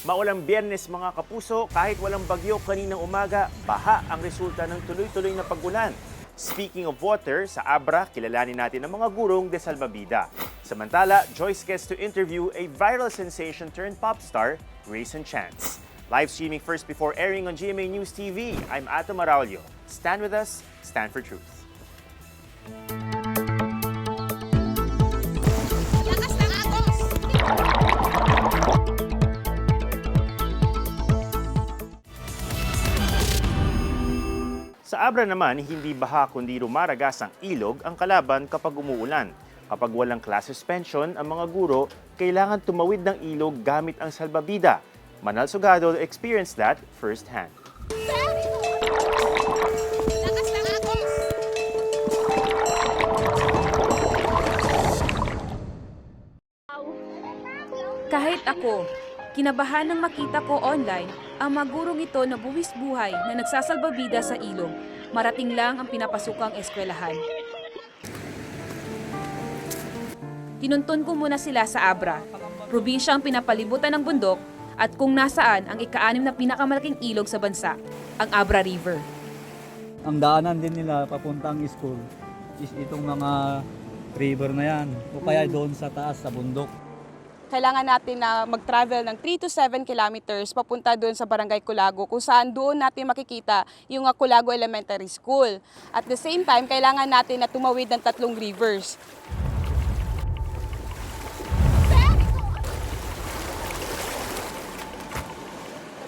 Maulang Biyernes mga kapuso, kahit walang bagyo kaninang umaga, baha ang resulta ng tuloy-tuloy na pag-ulan. Speaking of water, sa Abra, kilalanin natin ang mga gurong de Salbabida. Samantala, Joyce gets to interview a viral sensation turned pop star, Greyson Chance. Live streaming first before airing on GMA News TV, I'm Ato Maraulio. Stand with us, stand for truth. Sa Abra naman, hindi baha kundi rumaragas ang ilog ang kalaban kapag umuulan. Kapag walang class suspension, ang mga guro kailangan tumawid ng ilog gamit ang salbabida. Manal Sugado experienced that firsthand. Kahit ako, kinabahan nang makita ko online ang mga gurong ito na buwis buhay na nagsasalbabida sa ilog. Marating lang ang pinapasukang eskuwelahan. Tinunton ko muna sila sa Abra, probinsyang pinapalibutan ng bundok at kung nasaan ang ika-6 na pinakamalaking ilog sa bansa, ang Abra River. Ang daanan din nila papuntang school is itong mga river na yan o kaya doon sa taas sa bundok. Kailangan natin na mag-travel ng 3 to 7 kilometers papunta doon sa Barangay Culago kung saan doon natin makikita yung Culago Elementary School. At the same time, kailangan natin na tumawid ng 3 rivers.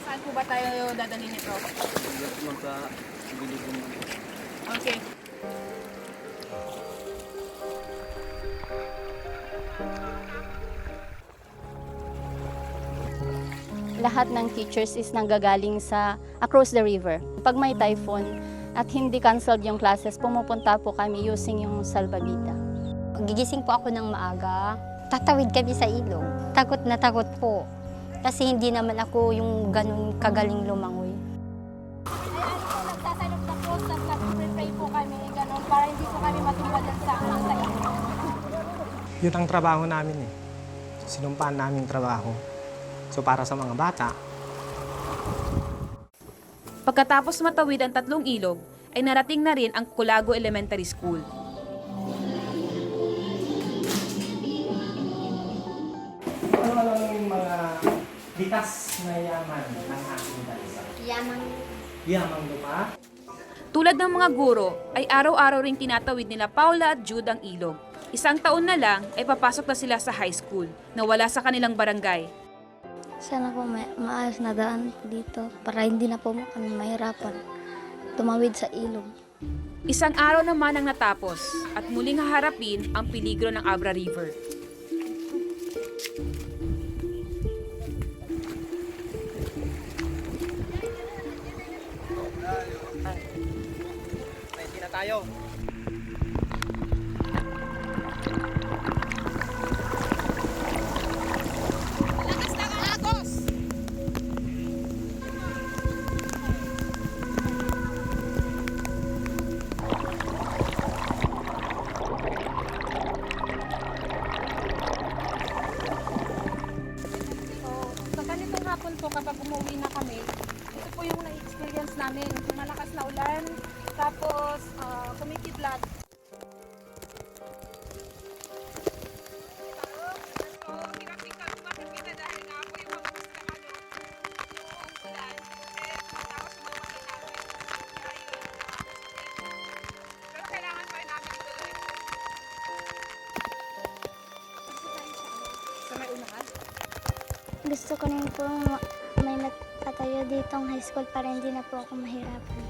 Saan po ba tayo dadalhin nito? Okay. Lahat ng teachers is nanggagaling sa across the river. Pag may typhoon at hindi canceled yung classes, pumupunta po kami using yung salbabida. Gigising po ako ng maaga, tatawid kami sa ilog. Takot na takot po kasi hindi naman ako yung ganun kagaling lumangoy. Nagsasalok na po, nag-pray po kami, ganun, para hindi po kami matumbalan sa ilog. Yun ang trabaho namin eh. Sinumpaan namin trabaho. So para sa mga bata. Pagkatapos matawid ang 3 ilog, ay narating na rin ang Culago Elementary School. Ano yung mga litas na yaman ng ating bansa? Yamang lupa? Tulad ng mga guro, ay araw-araw ring tinatawid nila Paula at Jude ang ilog. Isang taon na lang ay papasok na sila sa high school na wala sa kanilang barangay. Sana po maayos na daan dito para hindi na po kami mahirapan tumawid sa ilog. Isang araw naman ang natapos at muling haharapin ang peligro ng Abra River. Ready na tayo. Kapag umuwi na kami, ito po yung na-experience namin. Malakas na ulan, tapos kumikidlat. Gusto ko rin po may matatayo ditong high school para hindi na po ako mahirapan.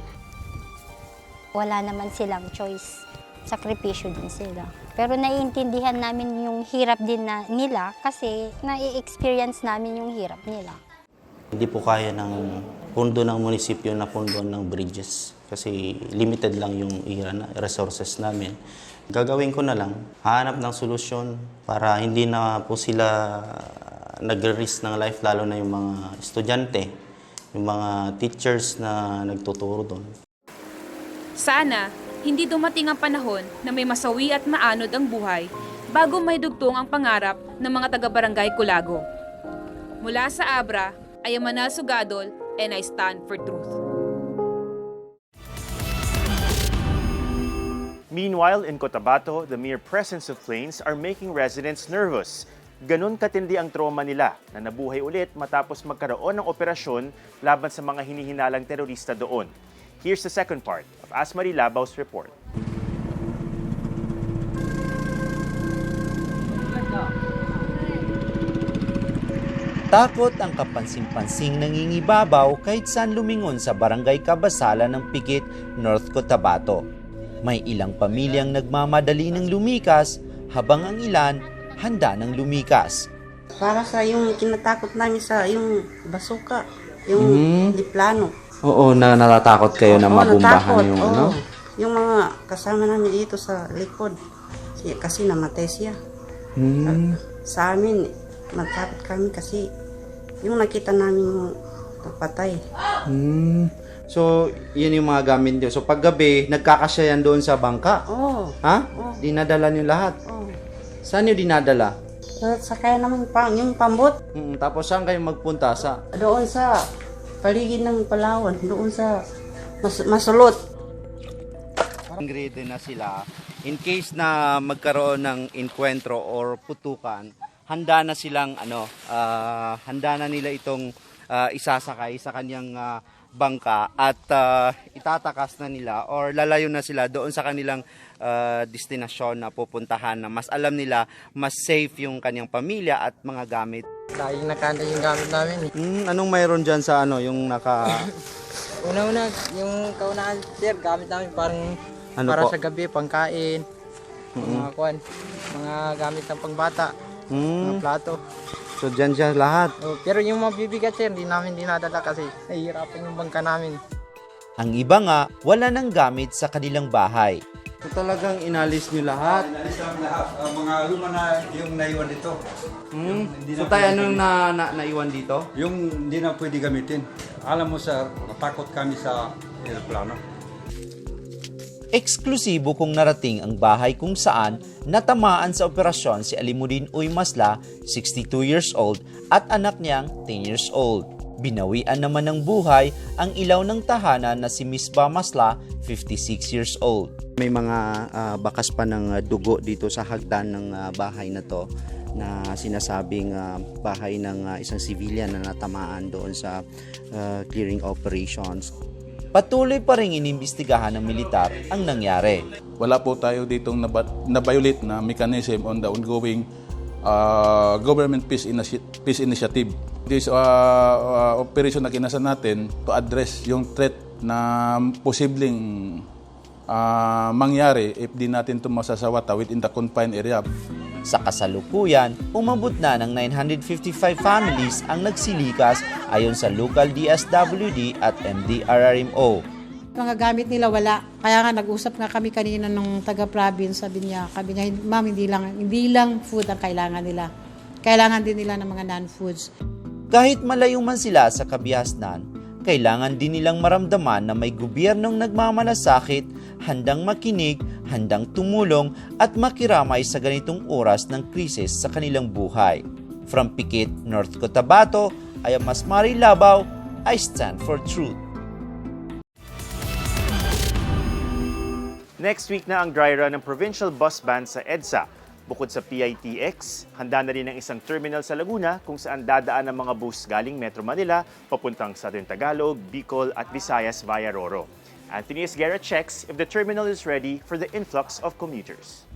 Wala naman silang choice. Sakripisyo din sila. Pero naiintindihan namin yung hirap din nila kasi nai-experience namin yung hirap nila. Hindi po kaya ng pundo ng munisipyo na pundo ng bridges kasi limited lang yung resources namin. Gagawin ko na lang, hahanap ng solusyon para hindi na po sila nag-risk ng life, lalo na yung mga estudyante, yung mga teachers na nagtuturo doon. Sana, hindi dumating ang panahon na may masawi at maanod ang buhay bago may dugtong ang pangarap ng mga taga-barangay Culago. Mula sa Abra, I am Manal Sugadol and I stand for truth. Meanwhile, in Cotabato, the mere presence of planes are making residents nervous. Ganon katindi ang trauma nila na nabuhay ulit matapos magkaroon ng operasyon laban sa mga hinihinalang terorista doon. Here's the second part of Asmari Labau's report. Takot ang kapansin-pansing nangingibabaw kahit saan lumingon sa barangay Kabasalan ng Pikit, North Cotabato. May ilang pamilyang nagmamadali ng lumikas habang ang ilan handa ng lumikas. Para sa yung kinatakot namin sa yung basuka, yung diplano. Oo, natatakot kayo na mabumbahan yung ano? Yung mga kasama namin dito sa likod. Kasi namatay siya. Sa amin, natakot kami kasi yung nakita namin patay. So, yun yung mga gamit nyo. So, paggabi, nagkakasya yan doon sa bangka? Oo. Ha? Dinadala nyo lahat? Oo. Saan nyo dinadala? Sa kaya naman yung pambot. Tapos saan kayo magpunta? Doon sa paligid ng Palawan, doon sa Masulot. Ready na sila. In case na magkaroon ng enkwentro or putukan, handa na silang handa na nila itong isasakay sa kanyang bangka at itatakas na nila or lalayo na sila doon sa kanilang destinasyon na pupuntahan na mas alam nila mas safe yung kanyang pamilya at mga gamit. Dahil nakanda yung gamit namin. Anong mayroon dyan sa yung naka... Una-una, yung kaunahan, sir, gamit namin parang Ano po? sa gabi, pangkain, mga kuwan, mga gamit ng pangbata, mga plato. So dyan siya lahat. Pero yung mabibigat, sir, hindi namin dinadala kasi nahihirapan yung bangka namin. Ang iba nga, wala nang gamit sa kanilang bahay. So talagang inalis nyo lahat? Inalis namin lahat. Mga luma na yung naiwan dito. So tayo anong naiwan dito? Yung hindi na pwede gamitin. Alam mo sir, natakot kami sa aeroplano. Eksklusibo kung narating ang bahay kung saan natamaan sa operasyon si Alimuddin Uy Masla, 62 years old, at anak niyang 10 years old. Binawian naman ng buhay ang ilaw ng tahanan na si Misbah Masla, 56 years old. May mga bakas pa ng dugo dito sa hagdan ng bahay na to na sinasabing bahay ng isang civilian na natamaan doon sa clearing operations. Patuloy pa rin inimbestigahan ng militar ang nangyari. Wala po tayo ditong na-violate na mechanism on the ongoing government peace initiative. This operation na kinasa natin to address yung threat na posibleng mangyari if di natin ito masasawata within the confined area. Sa kasalukuyan, umabot na ng 955 families ang nagsilikas ayon sa local DSWD at MDRRMO. Mga gamit nila wala. Kaya nga nag-usap nga kami kanina ng taga-province, sabi niya, ma'am, hindi lang food ang kailangan nila. Kailangan din nila ng mga non-foods. Kahit malayo man sila sa kabihasnan, kailangan din nilang maramdaman na may gobyernong nagmamalasakit, handang makinig, handang tumulong at makiramay sa ganitong oras ng krisis sa kanilang buhay. From Pikit, North Cotabato, I am Asmari Labau, I stand for truth. Next week na ang dry run ng provincial bus ban sa EDSA. Bukod sa PITX, handa na rin ang isang terminal sa Laguna kung saan dadaan ang mga bus galing Metro Manila papuntang Southern Tagalog, Bicol at Visayas via Roro. Anthony Esguerra checks if the terminal is ready for the influx of commuters.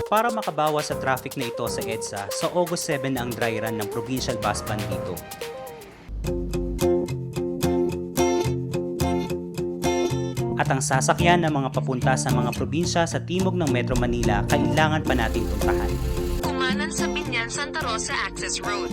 Para makabawas sa traffic na ito sa EDSA, sa August 7 ang dry run ng provincial bus ban dito. At ang sasakyan ng mga papunta sa mga probinsya sa timog ng Metro Manila, kailangan pa natin puntahan. Kumanan sa Binyan, Santa Rosa Access Road.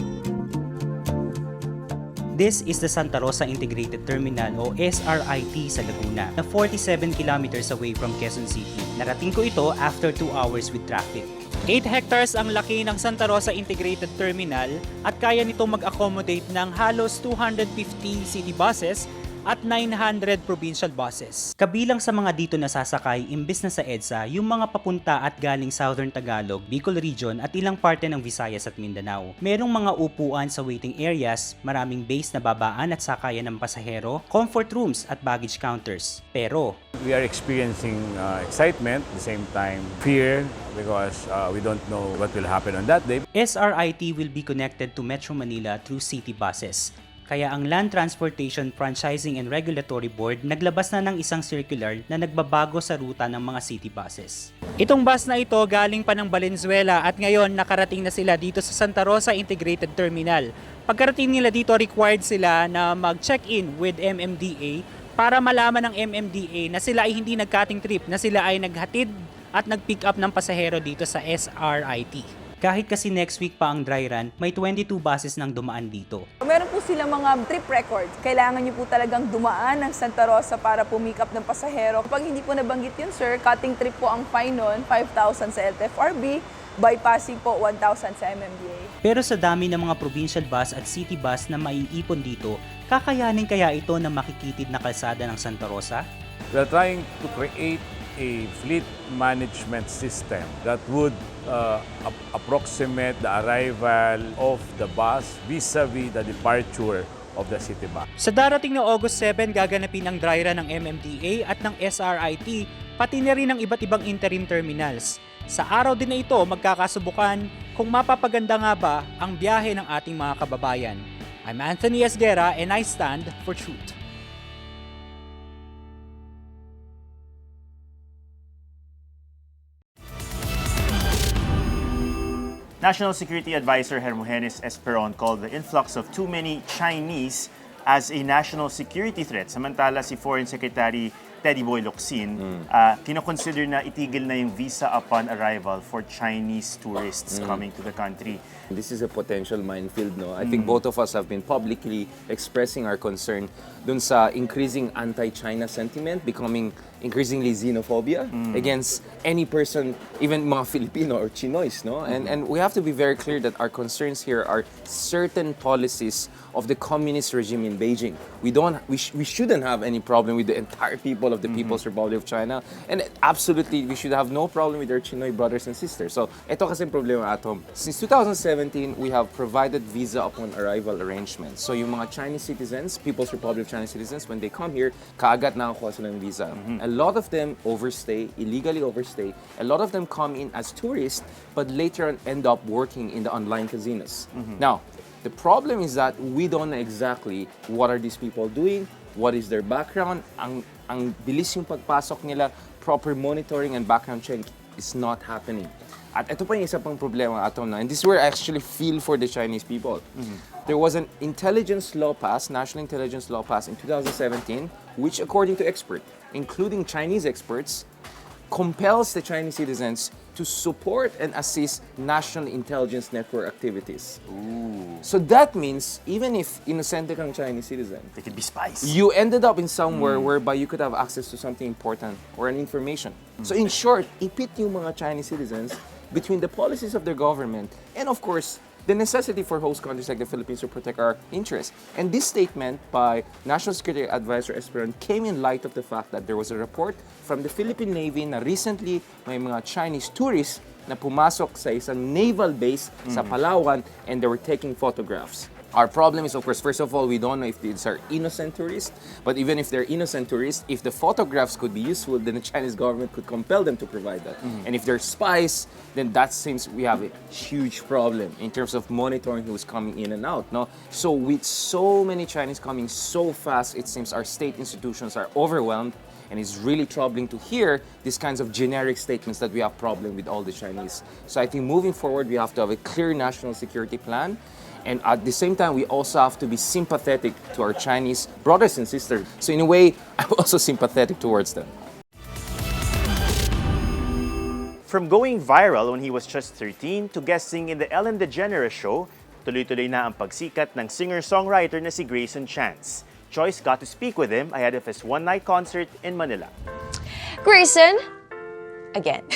This is the Santa Rosa Integrated Terminal o SRIT sa Laguna, na 47 kilometers away from Quezon City. Narating ko ito after 2 hours with traffic. 8 hectares ang laki ng Santa Rosa Integrated Terminal at kaya nitong mag-accommodate ng halos 250 city buses at 900 provincial buses. Kabilang sa mga dito nasasakay imbes na sa EDSA, yung mga papunta at galing Southern Tagalog, Bicol Region at ilang parte ng Visayas at Mindanao. Merong mga upuan sa waiting areas, maraming base na babaan at sakayan ng pasahero, comfort rooms at baggage counters. Pero we are experiencing excitement, at the same time fear, because we don't know what will happen on that day. SRIT will be connected to Metro Manila through city buses. Kaya ang Land Transportation Franchising and Regulatory Board naglabas na ng isang circular na nagbabago sa ruta ng mga city buses. Itong bus na ito galing pa ng Valenzuela at ngayon nakarating na sila dito sa Santa Rosa Integrated Terminal. Pagkarating nila dito, required sila na mag-check-in with MMDA para malaman ng MMDA na sila ay hindi nag-cutting trip, na sila ay naghatid at nag-pick up ng pasahero dito sa SRIT. Kahit kasi next week pa ang dry run, may 22 buses nang dumaan dito. Meron po silang mga trip records. Kailangan nyo po talagang dumaan ng Santa Rosa para pumick up ng pasahero. Kapag hindi po nabanggit yun, sir, cutting trip po ang fine nun, 5,000 sa LTFRB, bypassing po 1,000 sa MMDA. Pero sa dami ng mga provincial bus at city bus na maiipon dito, kakayanin kaya ito na makikitid na kalsada ng Santa Rosa? We are trying to create a fleet management system that would approximate the arrival of the bus vis-a-vis the departure of the city bus. Sa darating na August 7, gaganapin ang dry run ng MMDA at ng SRIT, pati na rin ng iba't ibang interim terminals. Sa araw din na ito, magkakasubukan kung mapapaganda nga ba ang biyahe ng ating mga kababayan. I'm Anthony Esguera and I stand for truth. National Security Advisor Hermogenes Esperon called the influx of too many Chinese as a national security threat. Samantala si Foreign Secretary Teddy Boy Locsin, kinoconsider na itigil na yung visa upon arrival for Chinese tourists coming to the country. This is a potential minefield, no? I think both of us have been publicly expressing our concern dun sa increasing anti-China sentiment, becoming increasingly xenophobia against any person, even mga Filipino or Chinois, no? And we have to be very clear that our concerns here are certain policies of the communist regime in Beijing. We shouldn't have any problem with the entire people of the People's Republic of China, and absolutely we should have no problem with our Chinoy brothers and sisters. So ito kasi problema atom. Since 2017, we have provided visa upon arrival arrangements. So yung mga Chinese citizens, People's Republic of China citizens, when they come here, kaagad nakakuha sila ng visa. A lot of them overstay, illegally overstay. A lot of them come in as tourists, but later on end up working in the online casinos. Now, the problem is that we don't know exactly what are these people doing, what is their background. Ang bilis yung pagpasok nila, proper monitoring and background check is not happening. At ito pa yung isa pang problema atom na, and this is where I actually feel for the Chinese people. There was an intelligence law passed, national intelligence law passed in 2017, which according to experts, including Chinese experts, compels the Chinese citizens to support and assist national intelligence network activities. So that means even if innocent kang Chinese citizen, they could be spies. You ended up in somewhere whereby you could have access to something important or an information. So in short, ipit yung mga Chinese citizens between the policies of their government and of course the necessity for host countries like the Philippines to protect our interests. And this statement by National Security Advisor Esperon came in light of the fact that there was a report from the Philippine Navy na recently may mga Chinese tourists na pumasok sa isang naval base sa Palawan and they were taking photographs. Our problem is, of course, first of all, we don't know if these are innocent tourists, but even if they're innocent tourists, if the photographs could be useful, then the Chinese government could compel them to provide that. And if they're spies, then that seems we have a huge problem in terms of monitoring who's coming in and out. No? So with so many Chinese coming so fast, it seems our state institutions are overwhelmed, and it's really troubling to hear these kinds of generic statements that we have problem with all the Chinese. So I think moving forward, we have to have a clear national security plan. And at the same time, we also have to be sympathetic to our Chinese brothers and sisters. So in a way, I'm also sympathetic towards them. From going viral when he was just 13 to guesting in the Ellen DeGeneres show, tuloy-tuloy na ang pagsikat ng singer-songwriter na si Greyson Chance. Joyce got to speak with him ahead of his one-night concert in Manila. Greyson, again.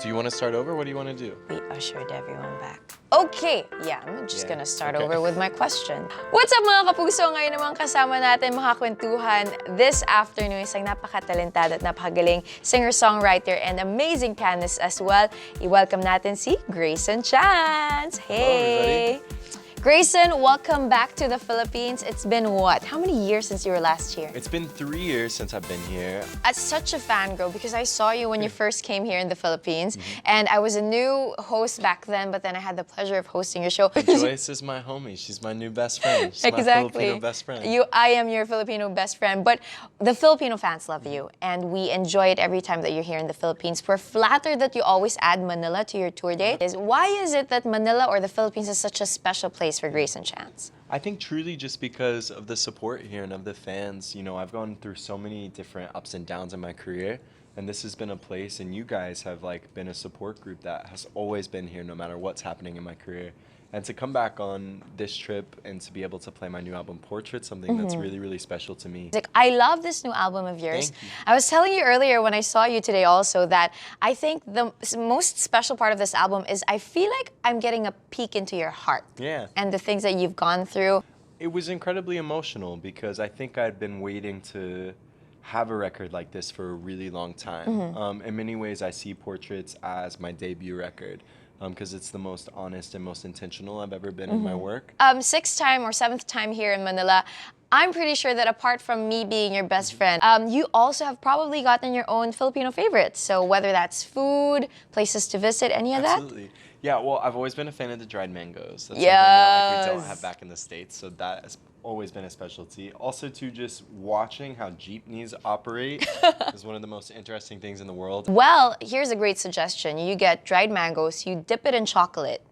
Do you want to start over? What do you want to do? We ushered everyone back. Okay, yeah, I'm just gonna start over with my question. What's up mga kapuso? Ngayon naman kasama natin makakwentuhan this afternoon isang napakatalentado at napakagaling singer-songwriter and amazing pianist as well. I-welcome natin si Greyson Chance. Hey! Hello, Greyson, welcome back to the Philippines. It's been what? How many years since you were last here? It's been 3 years since I've been here. I'm such a fangirl because I saw you when you first came here in the Philippines, and I was a new host back then, but then I had the pleasure of hosting your show. Joyce is my homie. She's my new best friend. She's my Filipino best friend. I am your Filipino best friend, but the Filipino fans love you, and we enjoy it every time that you're here in the Philippines. We're flattered that you always add Manila to your tour date. Why is it that Manila or the Philippines is such a special place for Greyson Chance? I think truly just because of the support here and of the fans. You know, I've gone through so many different ups and downs in my career, and this has been a place, and you guys have like been a support group that has always been here no matter what's happening in my career. And to come back on this trip and to be able to play my new album, Portrait, something that's really, really special to me. I love this new album of yours. I was telling you earlier when I saw you today also that I think the most special part of this album is I feel like I'm getting a peek into your heart. Yeah. And the things that you've gone through. It was incredibly emotional because I think I'd been waiting to have a record like this for a really long time. In many ways, I see Portraits as my debut record. Because it's the most honest and most intentional I've ever been in my work. 6th time or 7th time here in Manila, I'm pretty sure that apart from me being your best friend, you also have probably gotten your own Filipino favorites. So whether that's food, places to visit, any of that? Absolutely. Yeah, well, I've always been a fan of the dried mangoes. That's something that we don't have back in the States, so that has always been a specialty. Also, to just watching how jeepneys operate is one of the most interesting things in the world. Well, here's a great suggestion. You get dried mangoes, you dip it in chocolate,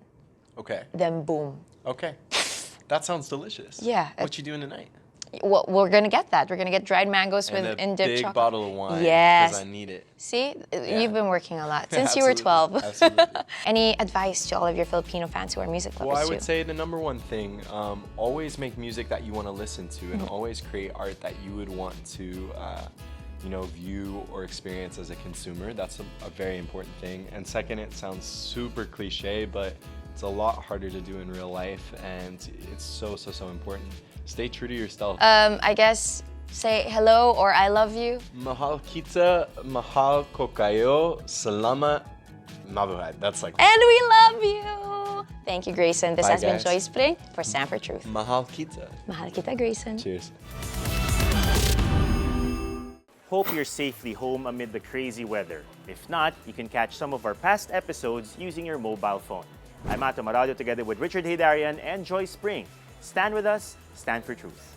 Okay. then boom. Okay. That sounds delicious. Yeah. What you doing tonight? Well, we're gonna get that. We're gonna get dried mangoes And with a in dipped big chocolate. bottle of wine. Yes. Because I need it. See, you've been working a lot since you were 12. Absolutely. Any advice to all of your Filipino fans who are music lovers Well, I too? would say the #1 thing, always make music that you want to listen to, and always create art that you would want to, view or experience as a consumer. That's a very important thing. And second, it sounds super cliche, but it's a lot harder to do in real life, and it's so important. Stay true to yourself. I guess say hello or I love you. Mahal kita, mahal ko kayo, salamat, mabuhay. That's like. And we love you. Thank you, Greyson. This Bye, has been guys. Joyce Spring for Stand for Truth. Mahal kita. Mahal kita, Greyson. Cheers. Hope you're safely home amid the crazy weather. If not, you can catch some of our past episodes using your mobile phone. I'm Ato Marado together with Richard Haydarian and Joyce Spring. Stand with us, stand for truth.